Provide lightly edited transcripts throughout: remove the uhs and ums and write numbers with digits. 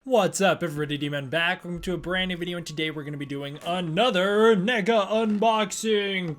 What's up, everybody? D-Man back. Welcome to a brand new video, and today we're going to be doing another Neca unboxing.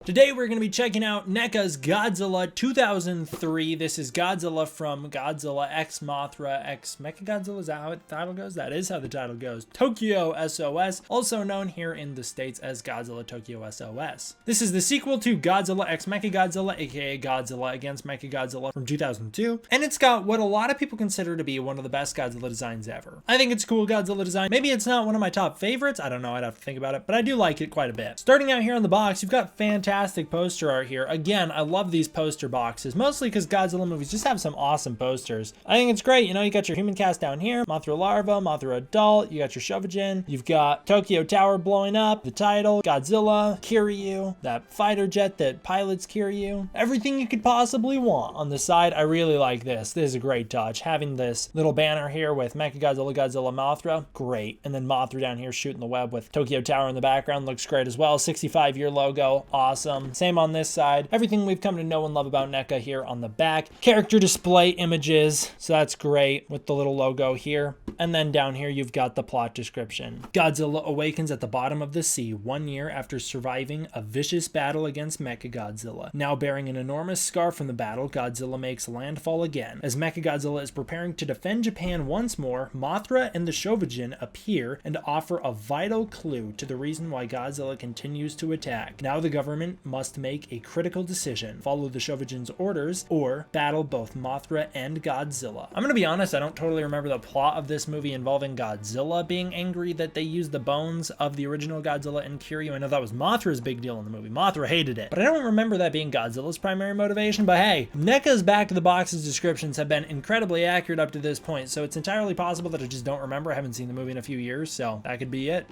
Today we're going to be checking out Neca's Godzilla 2003. This is Godzilla from Godzilla X Mothra X Mecha Godzilla. Is that how the title goes? That is how the title goes. Tokyo SOS, also known here in the States as Godzilla Tokyo SOS. This is the sequel to Godzilla X Mecha Godzilla, aka Godzilla against Mecha Godzilla from 2002. And it's got what a lot of people consider to be one of the best Godzilla designs ever. I think it's a cool Godzilla design. Maybe it's not one of my top favorites. I don't know. I'd have to think about it. But I do like it quite a bit. Starting out here on the box, you've got fantastic poster art here. Again, I love these poster boxes, mostly because Godzilla movies just have some awesome posters. I think it's great. You know, you got your human cast down here, Mothra larva, Mothra adult, you got your Shobijin, you've got Tokyo Tower blowing up, the title, Godzilla, Kiryu, that fighter jet that pilots Kiryu, everything you could possibly want. On the side, I really like this. This is a great touch. Having this little banner here with Mecha Godzilla, Godzilla, Mothra, great. And then Mothra down here shooting the web with Tokyo Tower in the background, looks great as well. 65-year logo, awesome. Same on this side. Everything we've come to know and love about Neca here on the back. Character display images, so that's great with the little logo here. And then down here you've got the plot description. Godzilla awakens at the bottom of the sea 1 year after surviving a vicious battle against Mecha Godzilla. Now bearing an enormous scar from the battle, Godzilla makes landfall again. As Mecha Godzilla is preparing to defend Japan once more, Mothra and the Shobijin appear and offer a vital clue to the reason why Godzilla continues to attack. Now the government must make a critical decision: follow the Shobijin's orders or battle both Mothra and Godzilla. I'm gonna be honest, I don't totally remember the plot of this movie involving Godzilla being angry that they used the bones of the original Godzilla and Kiryu. I know that was Mothra's big deal in the movie. Mothra hated it, but I don't remember that being Godzilla's primary motivation. But hey, Neca's back of the box's descriptions have been incredibly accurate up to this point, so it's entirely possible that I just don't remember. I haven't seen the movie in a few years, so that could be it.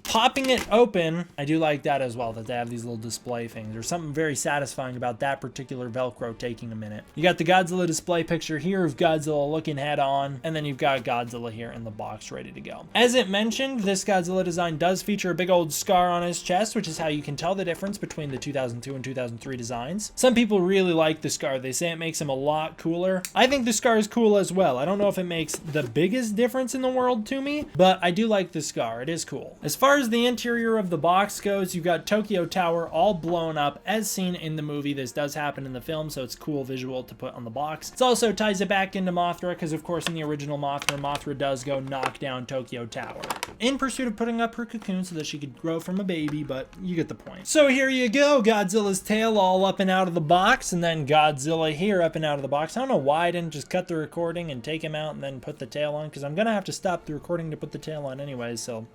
Popping it open, I do like that as well, that they have these little display things. There's something very satisfying about that particular Velcro taking a minute. You got the Godzilla display picture here of Godzilla looking head on, and then you've got Godzilla here in the box ready to go. As it mentioned, this Godzilla design does feature a big old scar on his chest, which is how you can tell the difference between the 2002 and 2003 designs. Some people really like the scar. They say it makes him a lot cooler. I think the scar is cool as well. I don't know if it makes the biggest difference in the world to me, but I do like the scar. It is cool. As far as the interior of the box goes, you've got Tokyo Tower all blown up as seen in the movie. This does happen in the film, so it's a cool visual to put on the box. It also ties it back into Mothra, because of course in the original Mothra, Mothra does go knock down Tokyo Tower in pursuit of putting up her cocoon so that she could grow from a baby, but you get the point. So here you go, Godzilla's tail all up and out of the box, and then Godzilla here up and out of the box. I don't know why I didn't just cut the recording and take him out and then put the tail on, because I'm gonna have to stop the recording to put the tail on anyways, so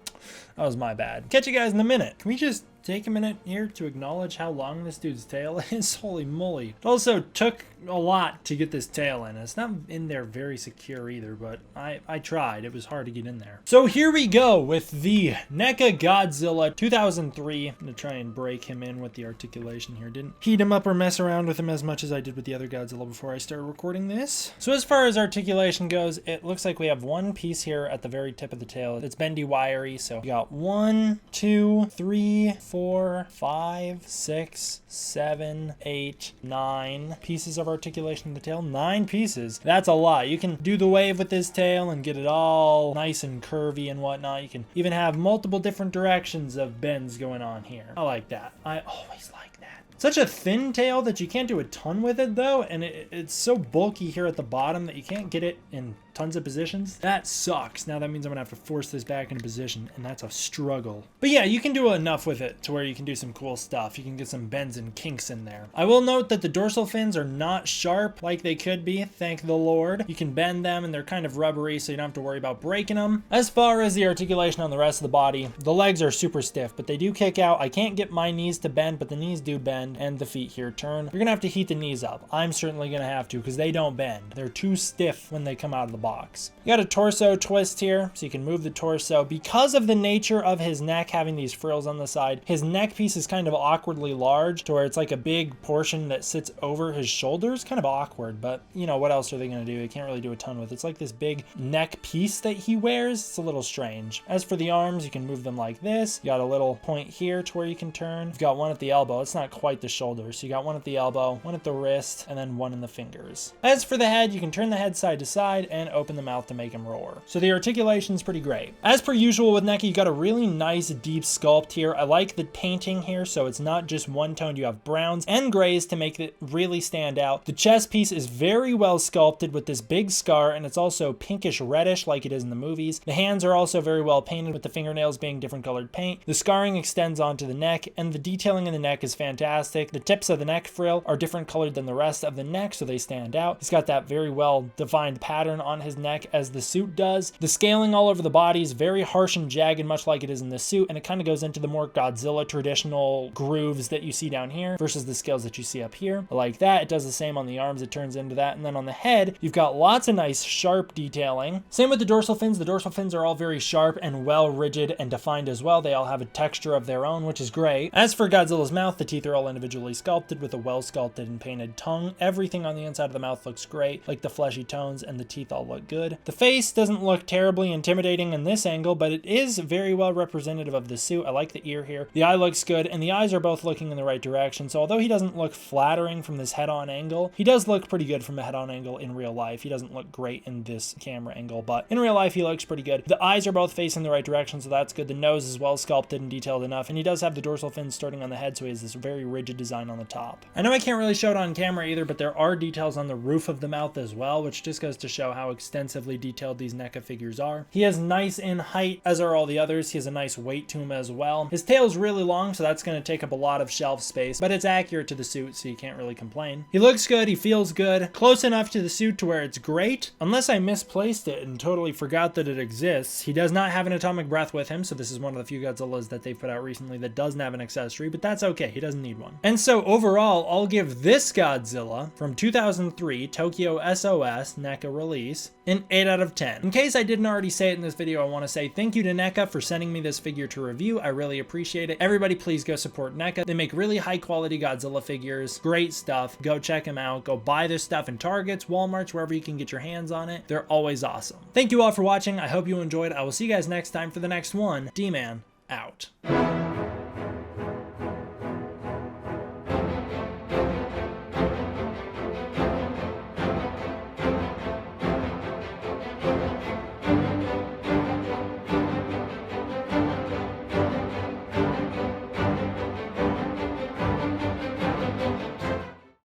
that was my bad. Catch you guys in a minute. Can we just take a minute here to acknowledge how long this dude's tail is? Holy moly. It also took a lot to get this tail in. It's not in there very secure either, but I tried. It was hard to get in there. So here we go with the Neca Godzilla 2003. I'm gonna try and break him in with the articulation here. Didn't heat him up or mess around with him as much as I did with the other Godzilla before I started recording this. So as far as articulation goes, it looks like we have one piece here at the very tip of the tail. It's bendy, wiry, so we got 1, 2, 3, 4, 5, 6, 7, 8, 9 pieces of articulation in the tail. 9 pieces. That's a lot. You can do the wave with this tail and get it all nice and curvy and whatnot. You can even have multiple different directions of bends going on here. I like that. I always like that. Such a thin tail that you can't do a ton with it though, and it's so bulky here at the bottom that you can't get it in tons of positions. That sucks. Now that means I'm gonna have to force this back into position, and that's a struggle. But yeah, you can do enough with it to where you can do some cool stuff. You can get some bends and kinks in there. I will note that the dorsal fins are not sharp like they could be, thank the Lord. You can bend them and they're kind of rubbery, so you don't have to worry about breaking them. As far as the articulation on the rest of the body, the legs are super stiff, but they do kick out. I can't get my knees to bend, but the knees do bend. bend, and the feet here turn. You're gonna have to heat the knees up. I'm certainly gonna have to because they don't bend. They're too stiff when they come out of the box. You got a torso twist here, so you can move the torso. Because of the nature of his neck having these frills on the side, his neck piece is kind of awkwardly large to where it's like a big portion that sits over his shoulders. Kind of awkward, but you know, what else are they gonna do? They can't really do a ton with it. It's like this big neck piece that he wears. It's a little strange. As for the arms, you can move them like this. You got a little point here to where you can turn. You've got one at the elbow. It's not quite the shoulder. So you got one at the elbow, one at the wrist, and then one in the fingers. As for the head, you can turn the head side to side and open the mouth to make him roar. So the articulation is pretty great. As per usual with Neca, you got a really nice deep sculpt here. I like the painting here, so it's not just one tone. You have browns and grays to make it really stand out. The chest piece is very well sculpted with this big scar, and it's also pinkish reddish like it is in the movies. The hands are also very well painted with the fingernails being different colored paint. The scarring extends onto the neck, and the detailing in the neck is fantastic. The tips of the neck frill are different colored than the rest of the neck, so they stand out. He's got that very well defined pattern on his neck as the suit does. The scaling all over the body is very harsh and jagged, much like it is in the suit, and it kind of goes into the more Godzilla traditional grooves that you see down here versus the scales that you see up here. I like that. It does the same on the arms. It turns into that. And then on the head, you've got lots of nice sharp detailing. Same with the dorsal fins. The dorsal fins are all very sharp and well rigid and defined as well. They all have a texture of their own, which is great. As for Godzilla's mouth, the teeth are all individually sculpted with a well sculpted and painted tongue. Everything on the inside of the mouth looks great, like the fleshy tones, and the teeth all look good. The face doesn't look terribly intimidating in this angle, but it is very well representative of the suit. I like the ear here. The eye looks good, and the eyes are both looking in the right direction. So although he doesn't look flattering from this head-on angle, he does look pretty good from a head-on angle in real life. He doesn't look great in this camera angle, but in real life, he looks pretty good. The eyes are both facing the right direction, so that's good. The nose is well sculpted and detailed enough, and he does have the dorsal fins starting on the head, so he has this very rigid design on the top. I know I can't really show it on camera either, but there are details on the roof of the mouth as well, which just goes to show how extensively detailed these Neca figures are. He is nice in height, as are all the others. He has a nice weight to him as well. His tail is really long, so that's going to take up a lot of shelf space, but it's accurate to the suit, so you can't really complain. He looks good. He feels good. Close enough to the suit to where it's great. Unless I misplaced it and totally forgot that it exists. He does not have an atomic breath with him, so this is one of the few Godzillas that they've put out recently that doesn't have an accessory, but that's okay. He doesn't need one. And so overall, I'll give this Godzilla from 2003 Tokyo SOS Neca release an 8 out of 10. In case I didn't already say it in this video, I want to say thank you to Neca for sending me this figure to review. I really appreciate it. Everybody please go support Neca. They make really high quality Godzilla figures. Great stuff. Go check them out. Go buy this stuff in Targets, Walmarts, wherever you can get your hands on it. They're always awesome. Thank you all for watching. I hope you enjoyed. I will see you guys next time for the next one. D-Man out.